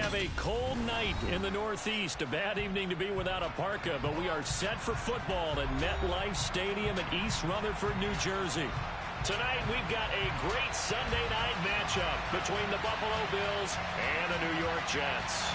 have a cold night in the Northeast. A bad evening to be without a parka, but we are set for football at MetLife Stadium in East Rutherford, New Jersey. Tonight, we've got a great Sunday night matchup between the Buffalo Bills and the New York Jets.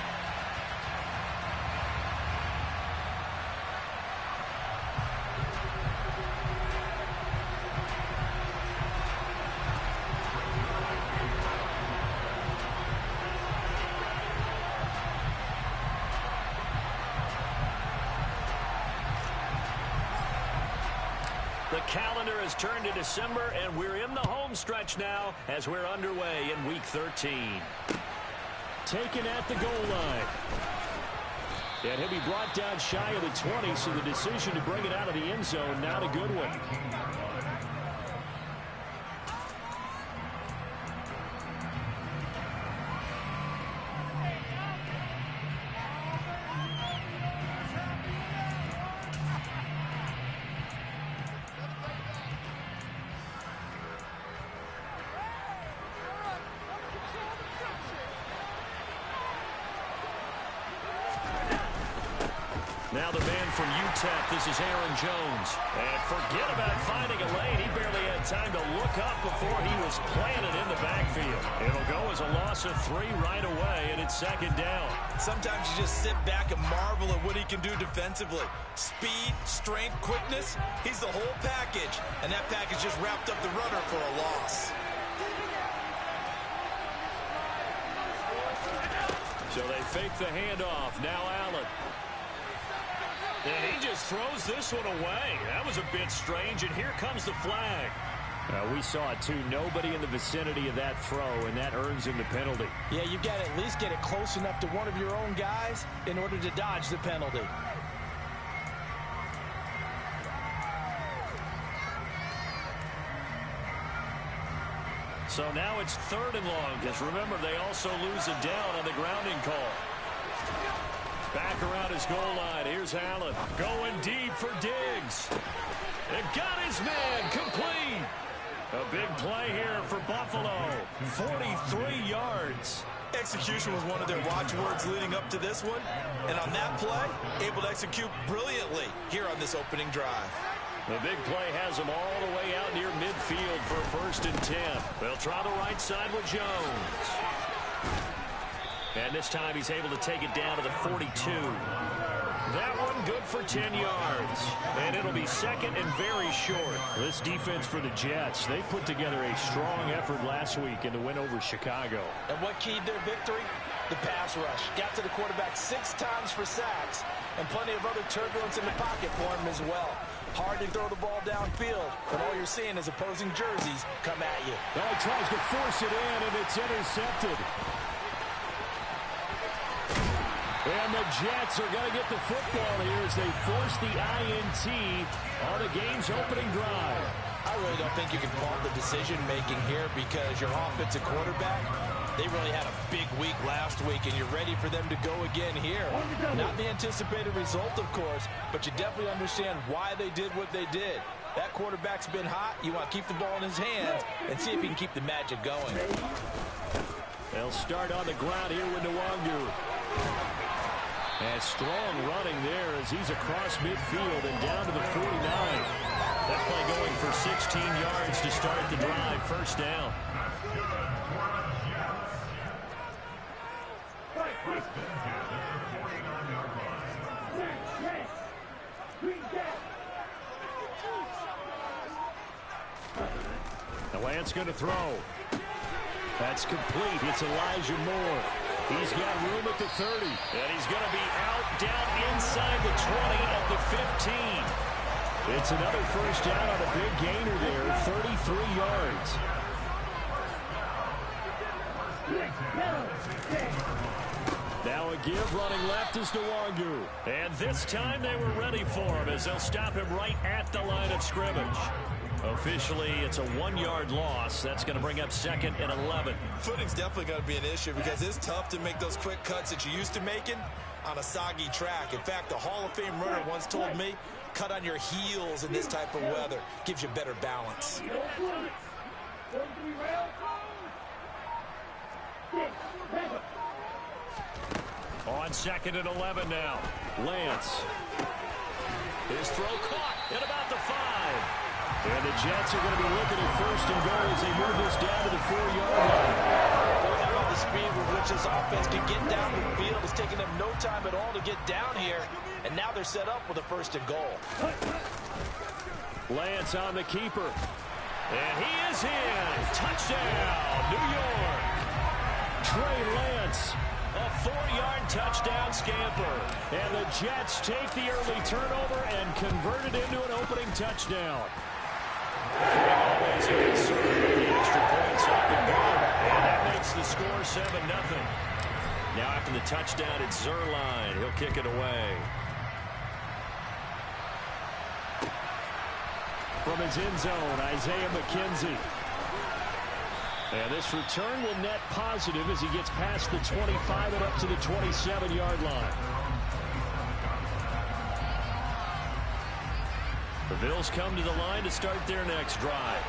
The calendar has turned to December, and we're in the home stretch now as we're underway in Week 13. Taken at the goal line. And he'll be brought down shy of the 20, so the decision to bring it out of the end zone, not a good one. Now the man from UTEP, this is Aaron Jones. And forget about finding a lane. He barely had time to look up before he was planted in the backfield. It'll go as a loss of 3 right away, and it's second down. Sometimes you just sit back and marvel at what he can do defensively. Speed, strength, quickness, he's the whole package. And that package just wrapped up the runner for a loss. So they fake the handoff. Now Allen. And he just throws this one away. That was a bit strange, and here comes the flag. We saw it, too. Nobody in the vicinity of that throw, and that earns him the penalty. Yeah, you've got to at least get it close enough to one of your own guys in order to dodge the penalty. So now it's 3rd and long, because remember, they also lose it down on the grounding call. Back around his goal line. Here's Allen going deep for Diggs. And got his man complete. A big play here for Buffalo. 43 yards. Execution was one of their watchwords leading up to this one. And on that play, able to execute brilliantly here on this opening drive. The big play has them all the way out near midfield for 1st and 10. They'll try the right side with Jones. And this time he's able to take it down to the 42. That one good for 10 yards. And it'll be 2nd and very short. This defense for the Jets, they put together a strong effort last week in the win over Chicago. And what keyed their victory? The pass rush. Got to the quarterback 6 times for sacks. And plenty of other turbulence in the pocket for him as well. Hard to throw the ball downfield, but all you're seeing is opposing jerseys come at you. Well, he tries to force it in, and it's intercepted. And the Jets are going to get the football here as they force the INT on the game's opening drive. I really don't think you can fault the decision-making here because your offensive quarterback, they really had a big week last week, and you're ready for them to go again here. Not the anticipated result, of course, but you definitely understand why they did what they did. That quarterback's been hot. You want to keep the ball in his hands and see if he can keep the magic going. They'll start on the ground here with Nwangu. And strong running there as he's across midfield and down to the 49. That play going for 16 yards to start the drive. 1st down. The Lance going to throw. That's complete. It's Elijah Moore. He's got room at the 30. And he's going to be out down inside the 20 at the 15. It's another 1st down on a big gainer there. 33 yards. Now a give running left is Nwangu. And this time they were ready for him as they'll stop him right at the line of scrimmage. Officially, it's a 1-yard loss. That's going to bring up 2nd and 11. Footing's definitely going to be an issue because it's tough to make those quick cuts that you're used to making on a soggy track. In fact, a Hall of Fame runner once told me, cut on your heels in this type of weather. Gives you better balance. On 2nd and 11 now. Lance. His throw caught at about the 5. And the Jets are going to be looking at 1st and goal as they move this down to the 4-yard line. Boy, how about the speed with which this offense can get down the field. It's taking them no time at all to get down here. And now they're set up with a 1st and goal. Lance on the keeper. And he is in. Touchdown, New York. Trey Lance. A 4-yard touchdown scamper. And the Jets take the early turnover and convert it into an opening touchdown. Always a concern with the extra points up and good. And that makes the score 7-0. Now after the touchdown, it's Zuerlein. He'll kick it away. From his end zone, Isaiah McKenzie. And this return will net positive as he gets past the 25 and up to the 27-yard line. The Bills come to the line to start their next drive.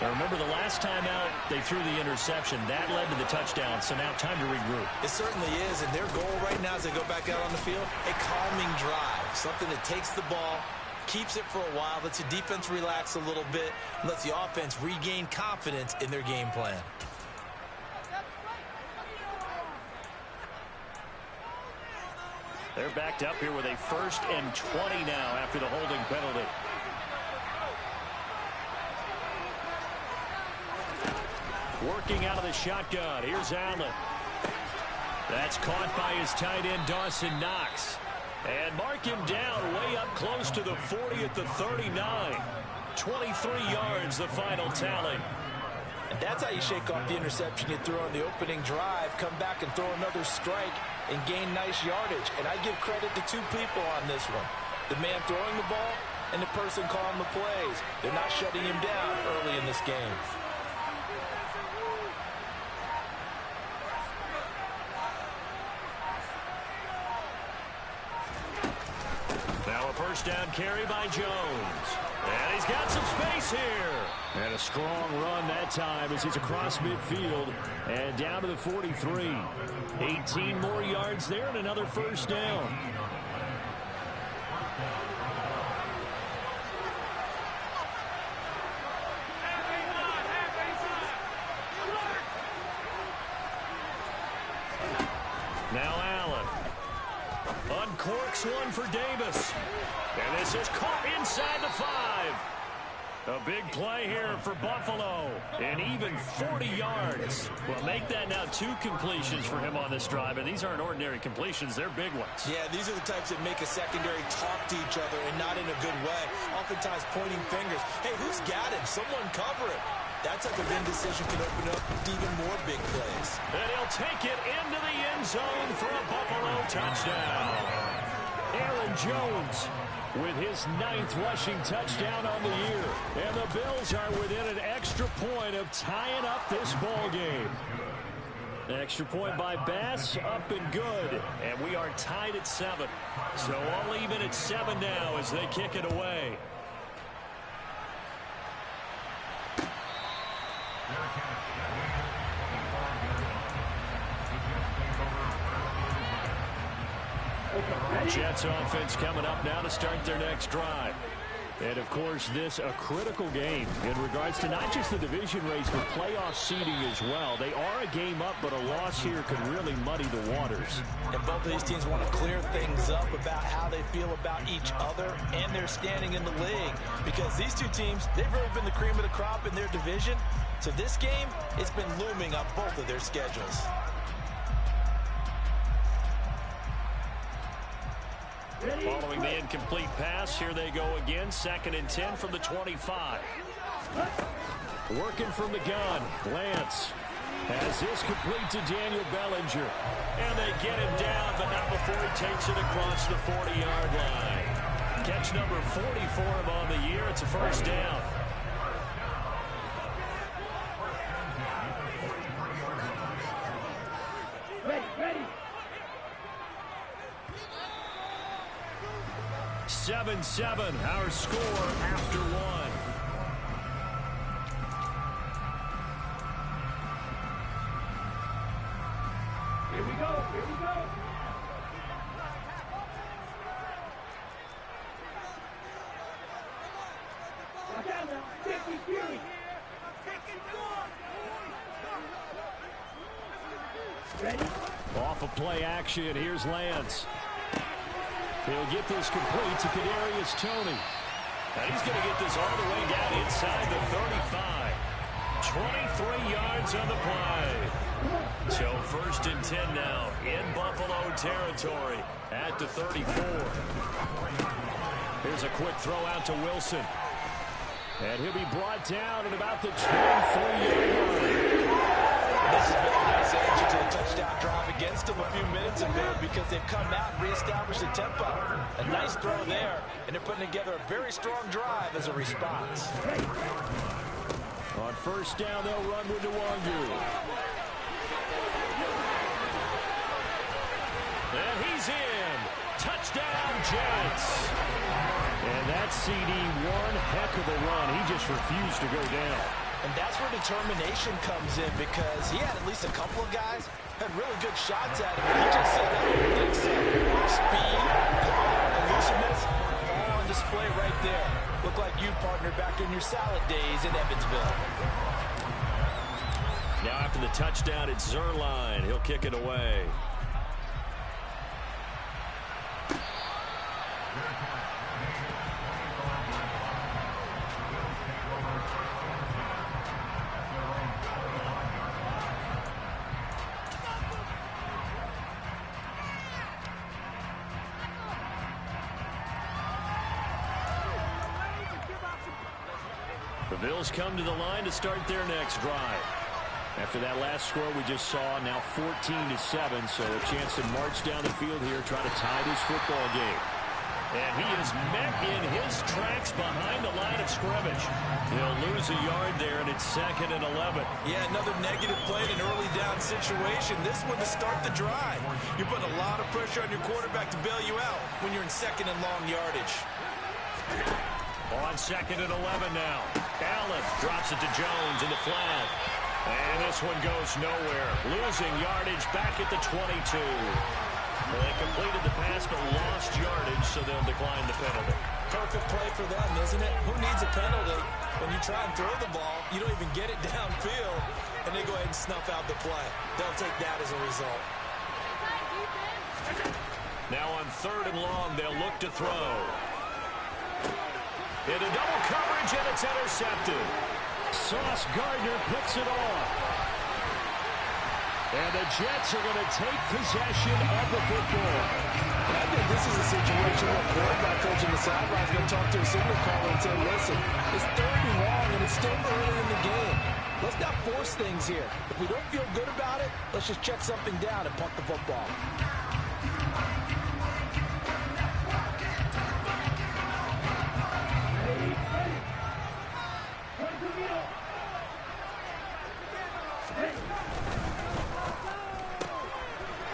Now remember, the last time out, they threw the interception. That led to the touchdown, so now time to regroup. It certainly is, and their goal right now as they go back out on the field, a calming drive. Something that takes the ball, keeps it for a while, lets the defense relax a little bit, and lets the offense regain confidence in their game plan. They're backed up here with a 1st and 20 now after the holding penalty. Working out of the shotgun. Here's Allen. That's caught by his tight end, Dawson Knox. And mark him down way up close to the 40 at the 39. 23 yards, the final tally. And that's how you shake off the interception you threw on the opening drive, come back and throw another strike and gain nice yardage. And I give credit to 2 people on this one. The man throwing the ball and the person calling the plays. They're not shutting him down early in this game. Now a 1st down carry by Jones. And he's got some space here. And a strong run that time as he's across midfield and down to the 43. 18 more yards there and another 1st down. Now Allen. Uncorks one for Davis. And this is caught inside the 5. A big play here for Buffalo. And even 40 yards. Well, make that now 2 completions for him on this drive. And these aren't ordinary completions. They're big ones. Yeah, these are the types that make a secondary talk to each other and not in a good way. Oftentimes pointing fingers. Hey, who's got him? Someone cover it. That type of indecision can open up even more big plays. And he'll take it into the end zone for a Buffalo touchdown. Aaron Jones with his 9th rushing touchdown on the year. And the Bills are within an extra point of tying up this ball game. An extra point by Bass, up and good. And we are tied at 7. So all even at 7 now as they kick it away. Jets offense coming up now to start their next drive. And, of course, this a critical game in regards to not just the division race, but playoff seeding as well. They are a game up, but a loss here could really muddy the waters. And both of these teams want to clear things up about how they feel about each other and their standing in the league. Because these 2 teams, they've really been the cream of the crop in their division. So this game, it's been looming on both of their schedules. Following the incomplete pass, here they go again. 2nd and 10 from the 25. Working from the gun, Lance has this complete to Daniel Bellinger. And they get him down, but not before he takes it across the 40-yard line. Catch number 40 for him on the year. It's a 1st down. Ready. 7-7, our score after 1. Here we go. action. Here's Lance. He'll get this complete to Kadarius Toney. And he's going to get this all the way down inside the 35. 23 yards on the play. So 1st and 10 now in Buffalo territory at the 34. Here's a quick throw out to Wilson. And he'll be brought down at about the 23-yard line. This has been a nice answer to the touchdown drive against them a few minutes ago because they've come out and reestablished the tempo. A nice throw there, and they're putting together a very strong drive as a response. On 1st down, they'll run with Nwangu. And he's in. Touchdown, Jets. And that CD, one heck of a run. He just refused to go down. And that's where determination comes in because he had at least a couple of guys had really good shots at him. He just said, I don't think so. Speed, power, elusiveness, all on display right there. Look like you, partner, back in your salad days in Evansville. Now after the touchdown, it's Zuerlein. He'll kick it away. The Bills come to the line to start their next drive. After that last score we just saw, now 14-7, so a chance to march down the field here, try to tie this football game. And he is met in his tracks behind the line of scrimmage. He'll lose a yard there, and it's 2nd and 11. Yeah, another negative play in an early down situation. This one to start the drive. You're putting a lot of pressure on your quarterback to bail you out when you're in 2nd and long yardage. On 2nd and 11 now. Allen drops it to Jones in the flat. And this one goes nowhere. Losing yardage back at the 22. They completed the pass but lost yardage, so they'll decline the penalty. Perfect play for them, isn't it? Who needs a penalty when you try and throw the ball, you don't even get it downfield, and they go ahead and snuff out the play. They'll take that as a result. Now on 3rd and long, they'll look to throw. Into double coverage, and it's intercepted. Sauce Gardner picks it off. And the Jets are going to take possession of the football. I think this is a situation where a quarterback coach in the sideline is going to talk to a signal caller and say, listen, it's 3rd and long, and it's still early in the game. Let's not force things here. If we don't feel good about it, let's just check something down and punt the football.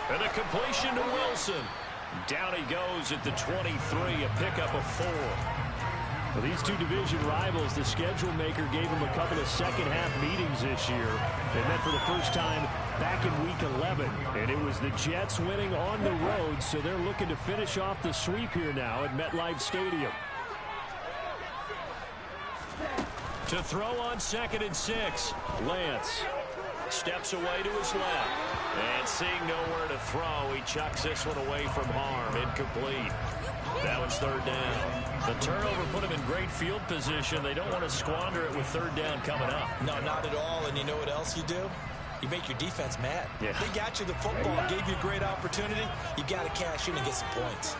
And a completion to Wilson. Down he goes at the 23, a pickup of 4. Well, these two division rivals, the schedule maker gave them a couple of second-half meetings this year. They met for the first time back in Week 11, and it was the Jets winning on the road, so they're looking to finish off the sweep here now at MetLife Stadium. To throw on 2nd and 6, Lance steps away to his left. And seeing nowhere to throw, he chucks this one away from harm. Incomplete. That one's 3rd down. The turnover put him in great field position. They don't want to squander it with 3rd down coming up. No, not at all. And you know what else you do? You make your defense mad. Yeah. They got you the football, gave you a great opportunity. You got to cash in and get some points.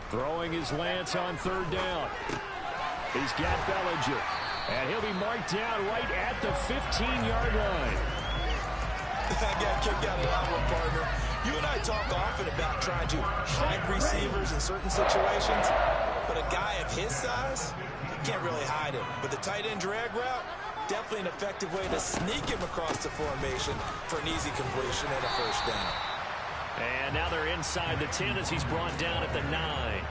Throwing his Lance on 3rd down. He's got Bellinger. And he'll be marked down right at the 15-yard line. I got kicked out of that one, partner. You and I talk often about trying to hide receivers in certain situations, but a guy of his size, can't really hide him. But the tight end drag route, definitely an effective way to sneak him across the formation for an easy completion and a 1st down. And now they're inside the 10 as he's brought down at the 9.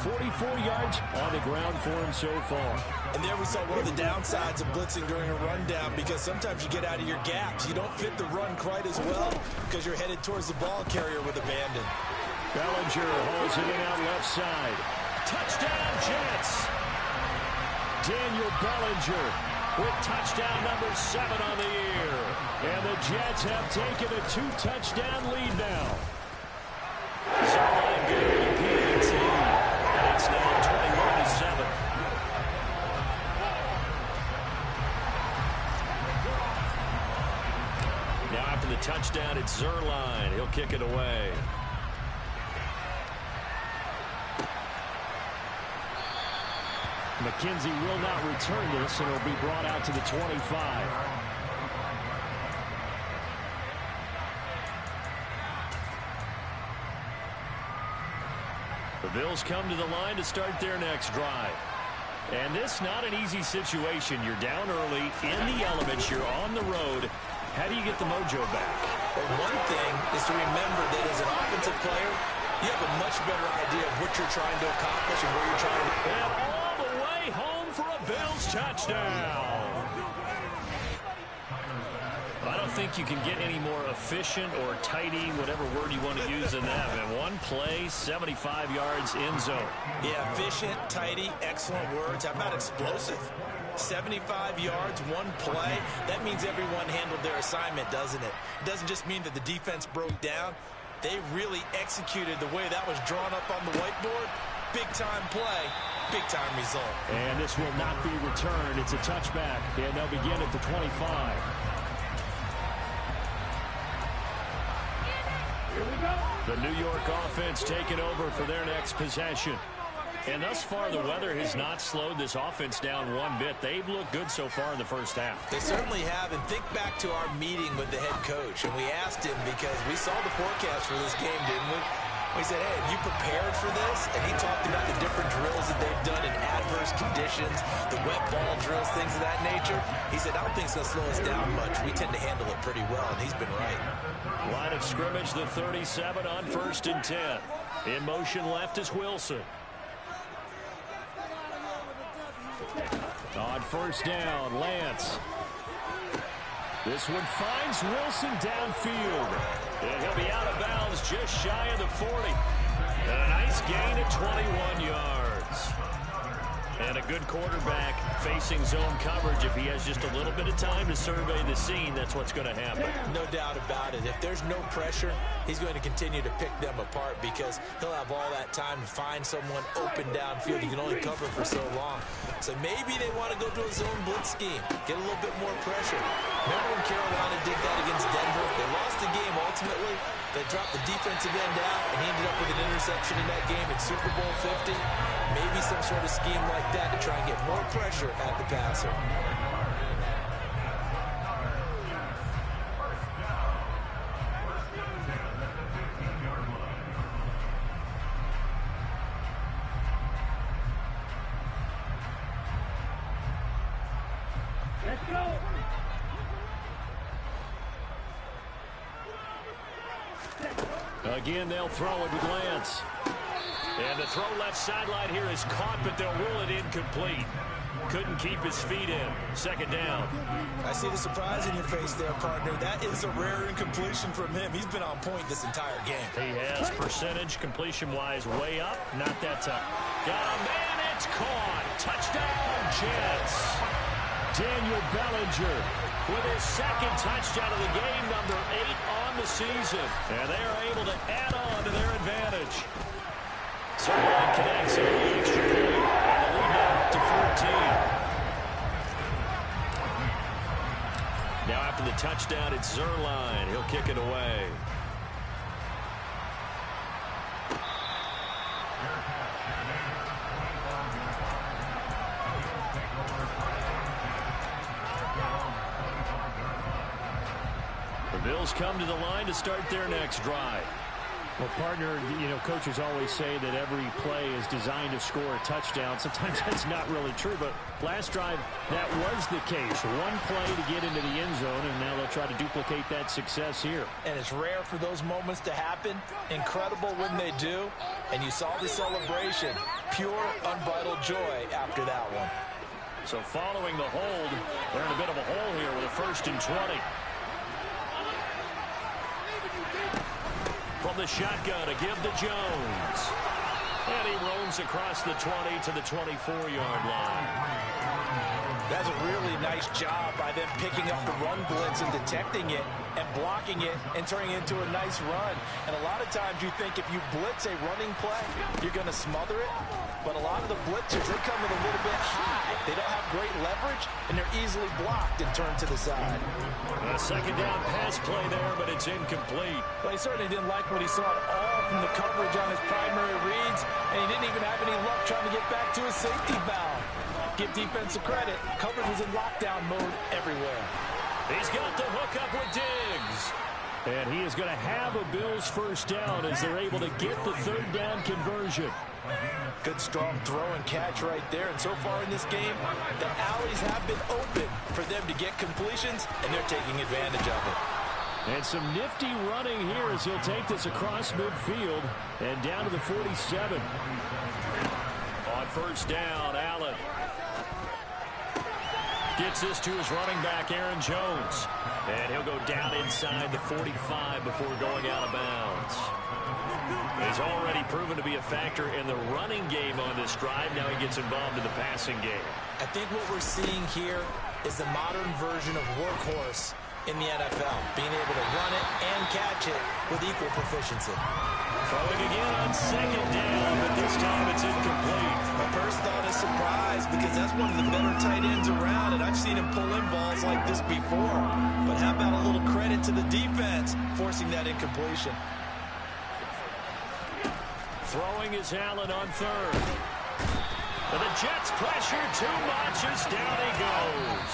44 yards on the ground for him so far. And there we saw one of the downsides of blitzing during a rundown, because sometimes you get out of your gaps. You don't fit the run quite as well because you're headed towards the ball carrier with abandon. Bellinger hauls it in out left side. Touchdown, Jets! Daniel Bellinger with touchdown number 7 on the year. And the Jets have taken a 2-touchdown lead now. Sideline good to PAT. And it's now 21-7. Now after the touchdown, it's Zuerlein. He'll kick it away. McKenzie will not return this, and it'll be brought out to the 25. The Bills come to the line to start their next drive. And this not an easy situation. You're down early, in the elements, you're on the road. How do you get the mojo back? Well, one thing is to remember that as an offensive player, you have a much better idea of what you're trying to accomplish and where you're trying to... And all the way home for a Bills touchdown. I don't think you can get any more efficient or tidy, whatever word you want to use in that. And one play, 75 yards in zone. Yeah, efficient, tidy, excellent words. How about explosive? 75 yards, one play. That means everyone handled their assignment, doesn't it? It doesn't just mean that the defense broke down. They really executed the way that was drawn up on the whiteboard. Big-time play, big-time result. And this will not be returned. It's a touchback, and they'll begin at the 25. The New York offense taking over for their next possession. And thus far, the weather has not slowed this offense down one bit. They've looked good so far in the first half. They certainly have. And think back to our meeting with the head coach. And we asked him, because we saw the forecast for this game, didn't we? We said, hey, have you prepared for this? And he talked about the different drills that they've done in adverse conditions, the wet ball drills, things of that nature. He said, I don't think it's going to slow us down much. We tend to handle it pretty well, and he's been right. Line of scrimmage, the 37 on 1st and 10. In motion left is Wilson. On 1st down, Lance. This one finds Wilson downfield. And he'll be out of bounds just shy of the 40. And a nice gain at 21 yards. And a good quarterback facing zone coverage. If he has just a little bit of time to survey the scene, that's what's going to happen. No doubt about it. If there's no pressure, he's going to continue to pick them apart, because he'll have all that time to find someone open downfield. He can only cover for so long. So maybe they want to go to a zone blitz scheme, get a little bit more pressure. Remember when Carolina did that against Denver? They lost the game ultimately. They dropped the defensive end out, and he ended up with an interception in that game in Super Bowl 50. Maybe some sort of scheme like that to try and get more pressure at the passer. Let's go. Again, they'll throw it with Lance. And the throw left sideline here is caught, but they'll rule it incomplete. Couldn't keep his feet in. 2nd down. I see the surprise in your face there, partner. That is a rare incompletion from him. He's been on point this entire game. He has percentage completion-wise way up. Not that time. Got a man, it's caught. Touchdown, Jets. Daniel Bellinger with his 2nd touchdown of the game, number 8 on the season. And they are able to add on to their advantage. Zuerlein connects on the extra point. And the lead now up to 14. Now after the touchdown, it's Zuerlein. He'll kick it away. The Bills come to the line to start their next drive. Well, partner, you know, coaches always say that every play is designed to score a touchdown. Sometimes that's not really true, but last drive, that was the case. One play to get into the end zone, and now they'll try to duplicate that success here. And it's rare for those moments to happen. Incredible when they do. And you saw the celebration. Pure, unbridled joy after that one. So following the hold, they're in a bit of a hole here with a 1st and 20. From the shotgun, a give to Jones. And he roams across the 20 to the 24-yard line. That's a really nice job by them picking up the run blitz and detecting it and blocking it and turning it into a nice run. And a lot of times you think if you blitz a running play, you're going to smother it. But a lot of the blitzers, they come in a little bit high. They don't have great leverage, and they're easily blocked and turned to the side. A 2nd down pass play there, but it's incomplete. But he certainly didn't like what he saw at all from the coverage on his primary reads, and he didn't even have any luck trying to get back to his safety valve. Give defensive credit. Coverage was in lockdown mode everywhere. He's got the hook up with Diggs. And he is going to have a Bills 1st down as they're able to get the 3rd down conversion. Good, strong throw and catch right there. And so far in this game, the alleys have been open for them to get completions, and they're taking advantage of it. And some nifty running here as he'll take this across midfield and down to the 47. On 1st down, Allen gets this to his running back, Aaron Jones. And he'll go down inside the 45 before going out of bounds. He's already proven to be a factor in the running game on this drive. Now he gets involved in the passing game. I think what we're seeing here is the modern version of workhorse in the NFL, being able to run it and catch it with equal proficiency. Throwing again on 2nd down, but this time it's incomplete. My first thought is surprise, because that's one of the better tight ends around, and I've seen him pull in balls like this before. But how about a little credit to the defense forcing that incompletion? Throwing is Allen on 3rd. But the Jets pressure too much as down he goes.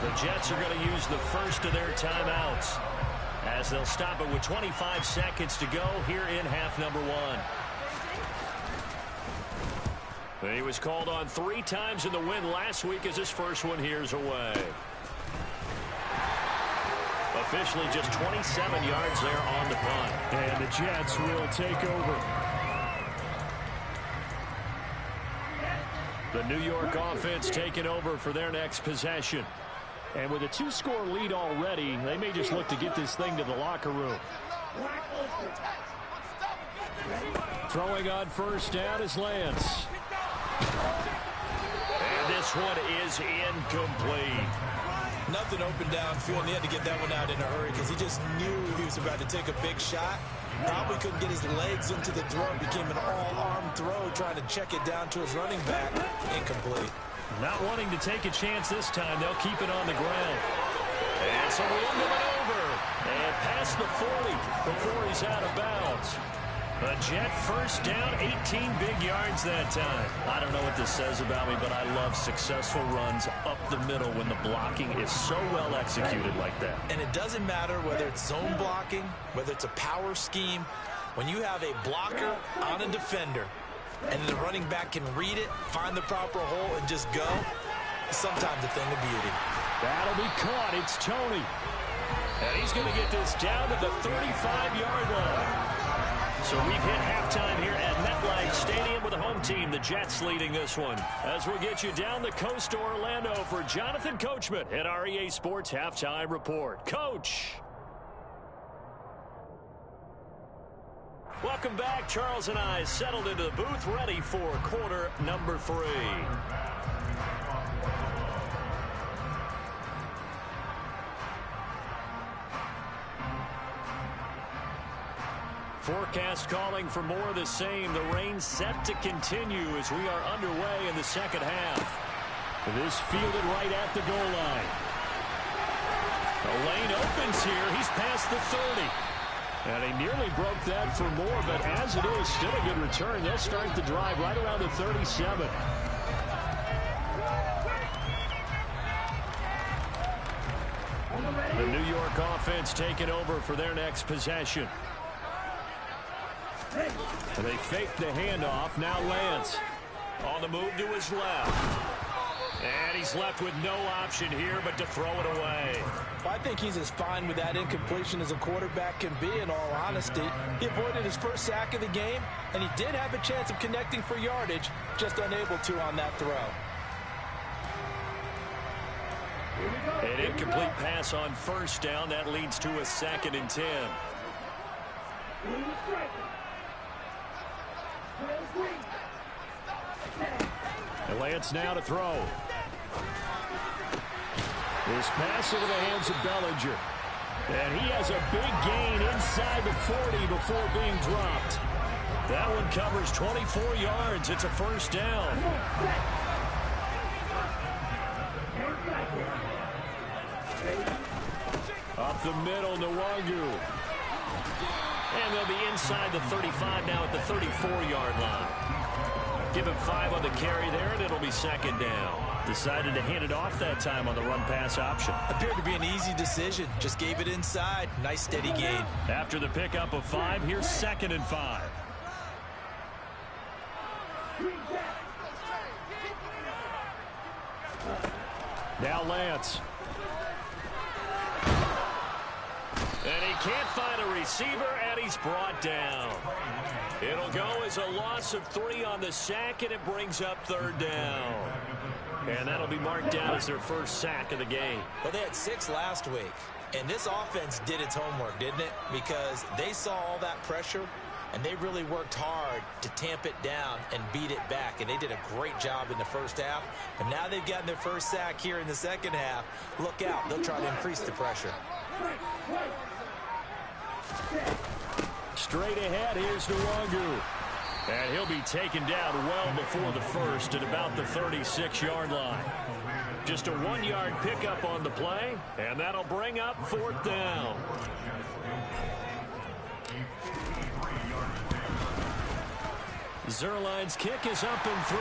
The Jets are going to use the first of their timeouts as they'll stop it with 25 seconds to go here in half number 1. He was called on 3 times in the win last week as his first one here's away. Officially just 27 yards there on the punt. And the Jets will take over. The New York offense taking over for their next possession. And with a 2-score lead already, they may just look to get this thing to the locker room. Throwing on 1st down is Lance. And this one is incomplete. Nothing open downfield, and he had to get that one out in a hurry because he just knew he was about to take a big shot. Probably couldn't get his legs into the throw. Became an all-arm throw, trying to check it down to his running back. Incomplete. Not wanting to take a chance this time, they'll keep it on the ground. And so we end it over. And past the 40 before he's out of bounds. A Jet 1st down, 18 big yards that time. I don't know what this says about me, but I love successful runs up the middle when the blocking is so well executed like that. And it doesn't matter whether it's zone blocking, whether it's a power scheme. When you have a blocker on a defender and the running back can read it, find the proper hole, and just go, sometimes a thing of beauty. That'll be caught. It's Tony. And he's going to get this down to the 35-yard line. So we've hit halftime here at MetLife Stadium with the home team, the Jets, leading this one. As we get you down the coast to Orlando for Jonathan Coachman at our EA Sports Halftime Report. Coach. Welcome back. Charles and I settled into the booth, ready for quarter number 3. Forecast calling for more of the same. The rain set to continue as we are underway in the second half. This fielded right at the goal line. The lane opens here. He's past the 30. And he nearly broke that for more, but as it is, still a good return. They'll start the drive right around the 37. The New York offense taking over for their next possession. And they fake the handoff. Now Lance on the move to his left. And he's left with no option here but to throw it away. I think he's as fine with that incompletion as a quarterback can be, in all honesty. He avoided his first sack of the game, and he did have a chance of connecting for yardage, just unable to on that throw. An incomplete pass on first down. That leads to a 2nd and 10. And Lance now to throw. His pass into the hands of Bellinger. And he has a big gain inside the 40 before being dropped. That one covers 24 yards. It's a first down. Up the middle, Nwangu. And they'll be inside the 35 now at the 34-yard line. Give him 5 on the carry there, and it'll be 2nd down. Decided to hand it off that time on the run-pass option. Appeared to be an easy decision. Just gave it inside. Nice, steady gain. After the pickup of 5, here's 2nd and 5. Now Lance. And he can't find a receiver, and he's brought down. It'll go as a loss of 3 on the sack, and it brings up 3rd down. And that'll be marked down as their first sack of the game. Well, they had 6 last week, and this offense did its homework, didn't it? Because they saw all that pressure, and they really worked hard to tamp it down and beat it back, and they did a great job in the first half. And now they've gotten their first sack here in the second half. Look out. They'll try to increase the pressure. Straight ahead, here's Nwangu. And he'll be taken down well before the first at about the 36-yard line. Just a 1-yard pickup on the play, and that'll bring up 4th down. Zuerlein's kick is up and through.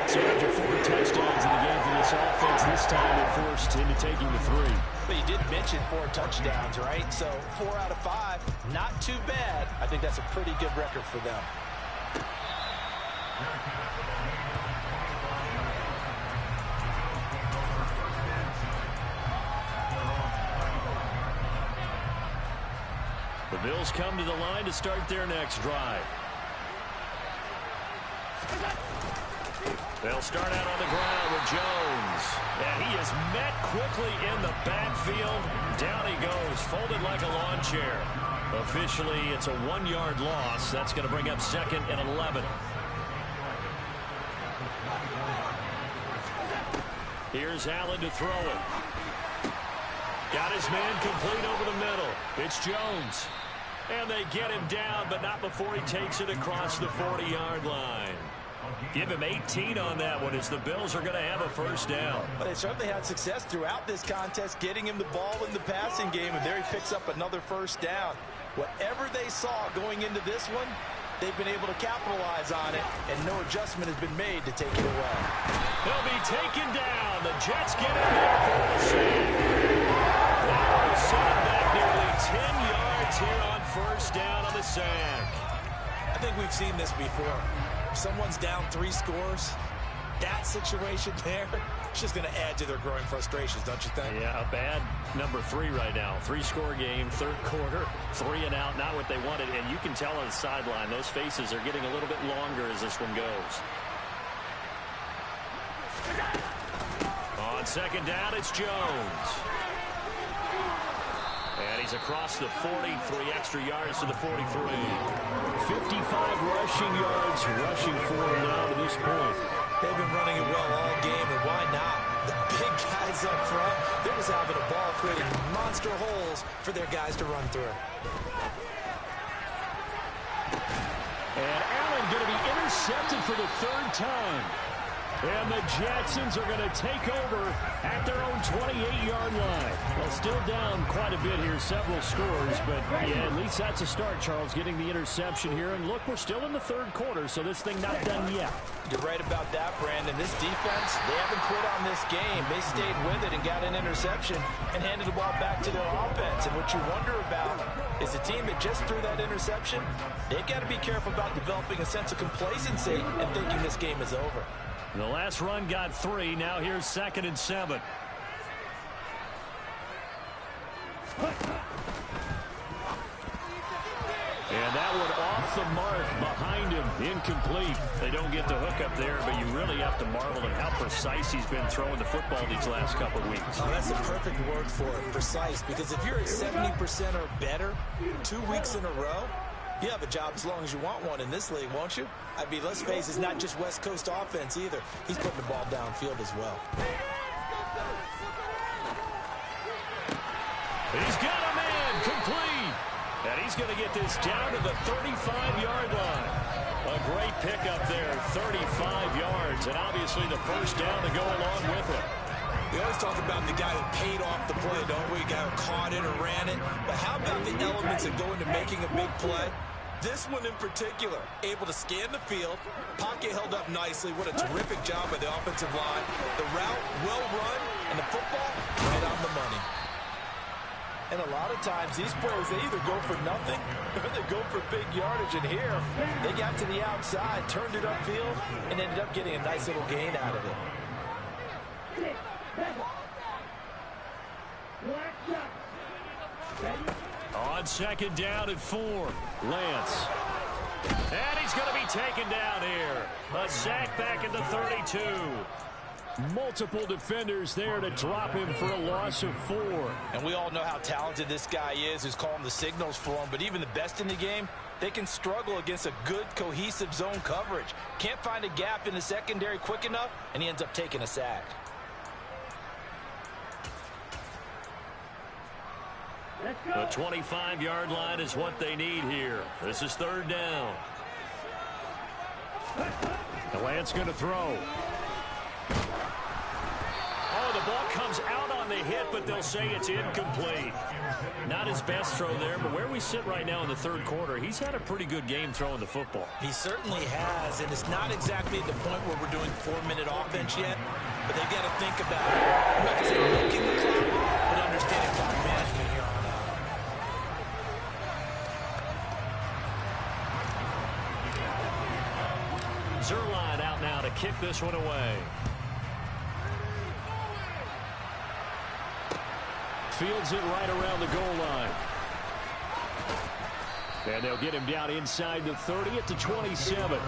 So after 4 touchdowns in the game for this offense, this time they're forced into taking the 3. But you did mention 4 touchdowns, right? So 4 out of 5, not too bad. I think that's a pretty good record for them. The Bills come to the line to start their next drive. They'll start out on the ground with Jones. And he is met quickly in the backfield. Down he goes, folded like a lawn chair. Officially, it's a 1-yard loss. That's going to bring up 2nd and 11. Here's Allen to throw it. Got his man complete over the middle. It's Jones. And they get him down, but not before he takes it across the 40-yard line. Give him 18 on that one as the Bills are going to have a first down. But they certainly had success throughout this contest getting him the ball in the passing game, and there he picks up another first down. Whatever they saw going into this one, they've been able to capitalize on it, and no adjustment has been made to take it away. He'll be taken down. The Jets get in there for the sack. Now set back nearly 10 yards here on first down on the sack. I think we've seen this before. If someone's down 3 scores, that situation there, it's just going to add to their growing frustrations, don't you think? Yeah, a bad number 3 right now. 3-score game, 3rd quarter, 3 and out, not what they wanted. And you can tell on the sideline, those faces are getting a little bit longer as this one goes. On 2nd down, it's Jones. And he's across the 40, 3 extra yards to the 43. 55 rushing yards, rushing for him now to this point. They've been running it well all game, and why not? The big guys up front, they're just having a ball creating monster holes for their guys to run through. And Allen going to be intercepted for the 3rd time. And the Jacksons are going to take over at their own 28-yard line. Well, still down quite a bit here, several scores, but yeah, at least that's a start, Charles, getting the interception here. And look, we're still in the 3rd quarter, so this thing not done yet. You're right about that, Brandon. This defense, they haven't quit on this game. They stayed with it and got an interception and handed the ball back to their offense. And what you wonder about is a team that just threw that interception. They've got to be careful about developing a sense of complacency and thinking this game is over. The last run got 3. Now here's 2nd and 7. And that one off the mark behind him. Incomplete. They don't get the hook up there, but you really have to marvel at how precise he's been throwing the football these last couple of weeks. Oh, that's the perfect word for it, precise. Because if you're at 70% or better 2 weeks in a row, you have a job as long as you want one in this league, won't you? I mean, let's face it, it's not just West Coast offense either. He's putting the ball downfield as well. He's got a man complete. And he's going to get this down to the 35-yard line. A great pickup there, 35 yards. And obviously the first down to go along with it. We always talk about the guy who paid off the play, don't we? The guy who caught it or ran it. But how about the elements that go into making a big play? This one in particular, able to scan the field, pocket held up nicely. What a terrific job by the offensive line. The route, well run, and the football, right on the money. And a lot of times, these plays, they either go for nothing or they go for big yardage. And here, they got to the outside, turned it upfield, and ended up getting a nice little gain out of it. On 2nd down and 4, Lance. And he's going to be taken down here. A sack back at the 32. Multiple defenders there to drop him for a loss of 4. And we all know how talented this guy is, who's calling the signals for him. But even the best in the game, they can struggle against a good, cohesive zone coverage. Can't find a gap in the secondary quick enough, and he ends up taking a sack. The 25-yard line is what they need here. This is 3rd down. The Lance going to throw. Oh, the ball comes out on the hit, but they'll say it's incomplete. Not his best throw there, but where we sit right now in the 3rd quarter, he's had a pretty good game throwing the football. He certainly has, and it's not exactly at the point where we're doing 4-minute offense yet, but they've got to think about it. I'm not going to say milking the clock, but understanding clock management here on out. Zuerlein out now to kick this one away. Fields it right around the goal line. And they'll get him down inside the 30 at the 27.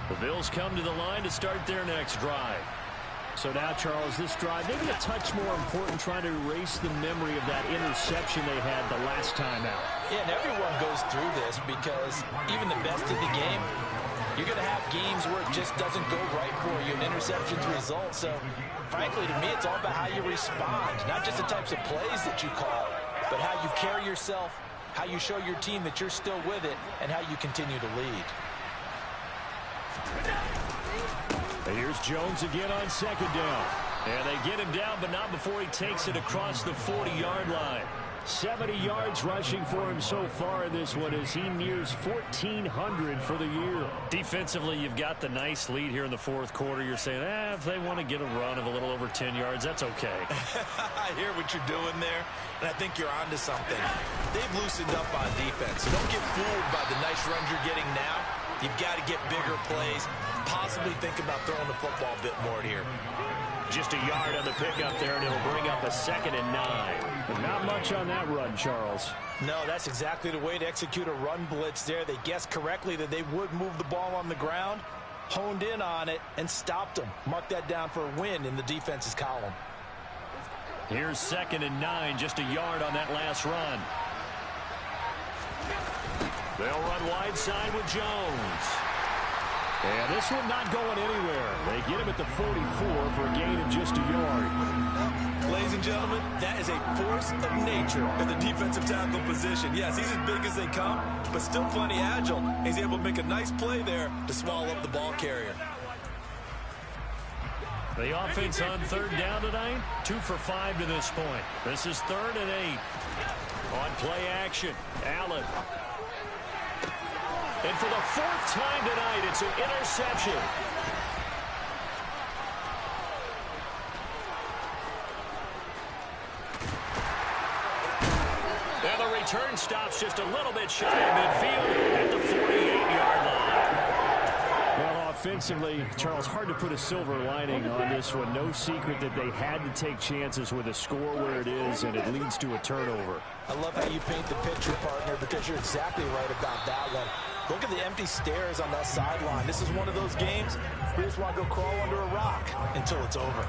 The Bills come to the line to start their next drive. So now, Charles, this drive, maybe a touch more important, trying to erase the memory of that interception they had the last time out. Yeah, and everyone goes through this because even the best in the game, you're going to have games where it just doesn't go right for you, and interceptions result. So, frankly, to me, it's all about how you respond, not just the types of plays that you call, but how you carry yourself, how you show your team that you're still with it, and how you continue to lead. And here's Jones again on 2nd down. And they get him down, but not before he takes it across the 40-yard line. 70 yards rushing for him so far in this one as he nears 1,400 for the year. Defensively, you've got the nice lead here in the 4th quarter. You're saying, if they want to get a run of a little over 10 yards, that's okay. I hear what you're doing there, and I think you're onto something. They've loosened up on defense, so don't get fooled by the nice runs you're getting now. You've got to get bigger plays, possibly think about throwing the football a bit more here. Just a yard on the pickup there, and it'll bring up a 2nd and 9. But not much on that run, Charles. No, that's exactly the way to execute a run blitz there. They guessed correctly that they would move the ball on the ground, honed in on it, and stopped them. Mark that down for a win in the defense's column. Here's 2nd and 9, just a yard on that last run. They'll run wide side with Jones. And this one not going anywhere. They get him at the 44 for a gain of just a yard. Ladies and gentlemen, that is a force of nature in the defensive tackle position. Yes, he's as big as they come, but still plenty agile. He's able to make a nice play there to swallow up the ball carrier. The offense on third down tonight, 2 for 5 to this point. This is 3rd and 8. On play action, Allen. And for the 4th time tonight, it's an interception. And the return stops just a little bit shy of midfield at the 48-yard line. Well, offensively, Charles, hard to put a silver lining on this one. No secret that they had to take chances with a score where it is, and it leads to a turnover. I love how you paint the picture, partner, because you're exactly right about that one. Look at the empty stairs on that sideline. This is one of those games you just want to go crawl under a rock until it's over.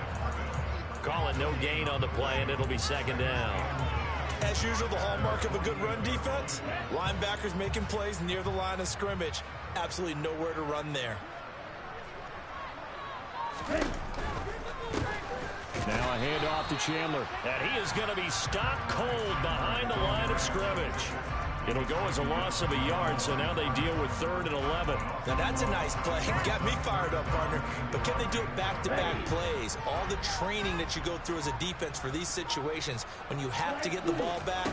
Call it no gain on the play, and it'll be 2nd down. As usual, the hallmark of a good run defense, linebackers making plays near the line of scrimmage. Absolutely nowhere to run there. Now a handoff to Chandler. And he is going to be stopped cold behind the line of scrimmage. It'll go as a loss of a yard, so now they deal with 3rd and 11. Now that's a nice play. Got me fired up, partner. But can they do it back-to-back plays? All the training that you go through as a defense for these situations, when you have to get the ball back,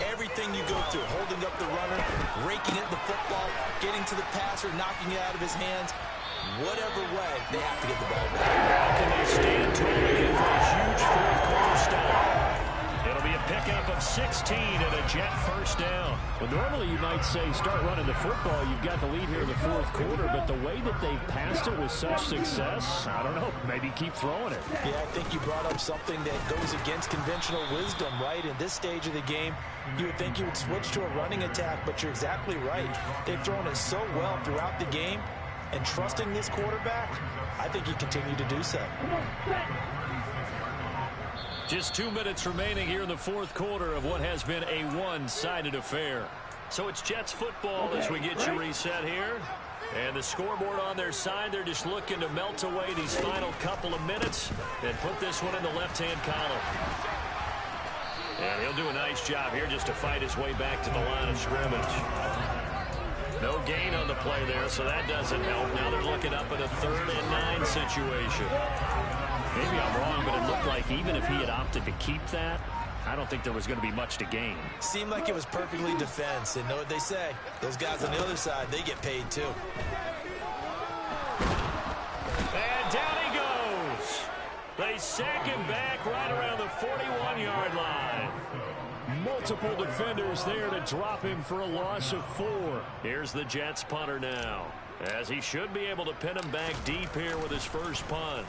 everything you go through, holding up the runner, raking at the football, getting to the passer, knocking it out of his hands, whatever way, they have to get the ball back. How can they stand tall again for a huge 4th quarter stop? It'll be a pickup of 16 and a Jet 1st down. Well, normally you might say start running the football. You've got the lead here in the 4th quarter, but the way that they've passed it with such success, I don't know, maybe keep throwing it. Yeah, I think you brought up something that goes against conventional wisdom, right? In this stage of the game, you would think you would switch to a running attack, but you're exactly right. They've thrown it so well throughout the game, and trusting this quarterback, I think you continue to do so. Just 2 minutes remaining here in the 4th quarter of what has been a one-sided affair. So it's Jets football as we get you reset here. And the scoreboard on their side, they're just looking to melt away these final couple of minutes and put this one in the left-hand column. And he'll do a nice job here just to fight his way back to the line of scrimmage. No gain on the play there, so that doesn't help. Now they're looking up at a 3rd and 9 situation. Maybe I'm wrong, but it looked like even if he had opted to keep that, I don't think there was going to be much to gain. Seemed like it was perfectly defense. And know what they say? Those guys on the other side, they get paid too. And down he goes. They sack him back right around the 41-yard line. Multiple defenders there to drop him for a loss of 4. Here's the Jets punter now, as he should be able to pin him back deep here with his first punt.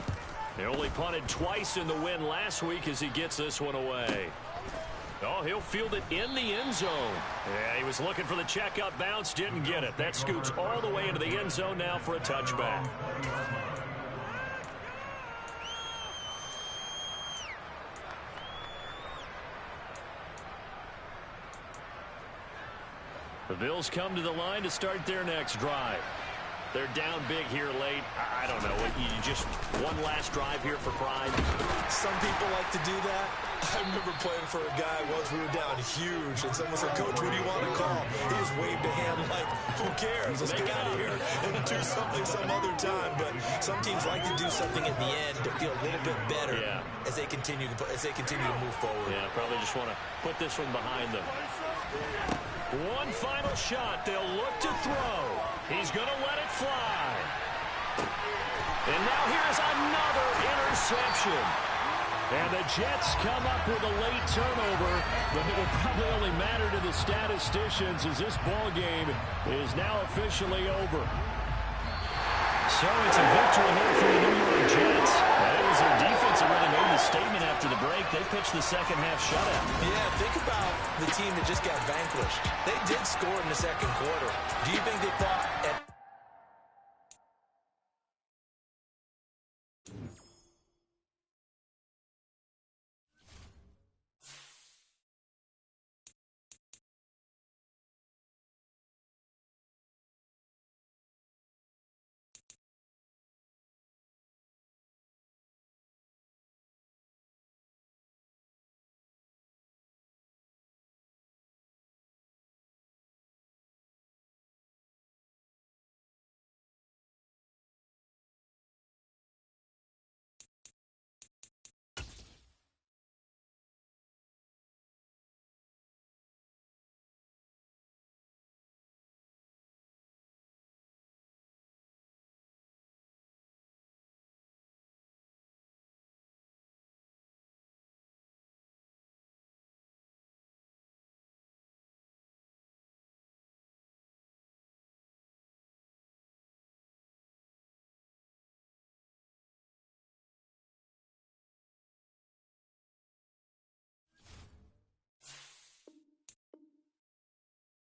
They only punted twice in the win last week as he gets this one away. Oh, he'll field it in the end zone. Yeah, he was looking for the checkout bounce, didn't get it. That scoots all the way into the end zone now for a touchback. The Bills come to the line to start their next drive. They're down big here late. I don't know. You just one last drive here for pride. Some people like to do that. I remember playing for a guy once. We were down huge, and someone said, "Coach, what do you want to call?" He just waved a hand like, "Who cares? Let's get out of here and do something some other time." But some teams like to do something at the end to feel a little bit better as they continue to move forward. Yeah, probably just want to put this one behind them. One final shot. They'll look to throw. He's going to let it fly. And now here's another interception. And the Jets come up with a late turnover, but it will probably only matter to the statisticians as this ball game is now officially over. So it's a victory here for the New York Jets. It was their defense that really made the statement after the break. They pitched the second half shutout. Yeah, think about the team that just got vanquished. They did score in the second quarter. Do you think they thought at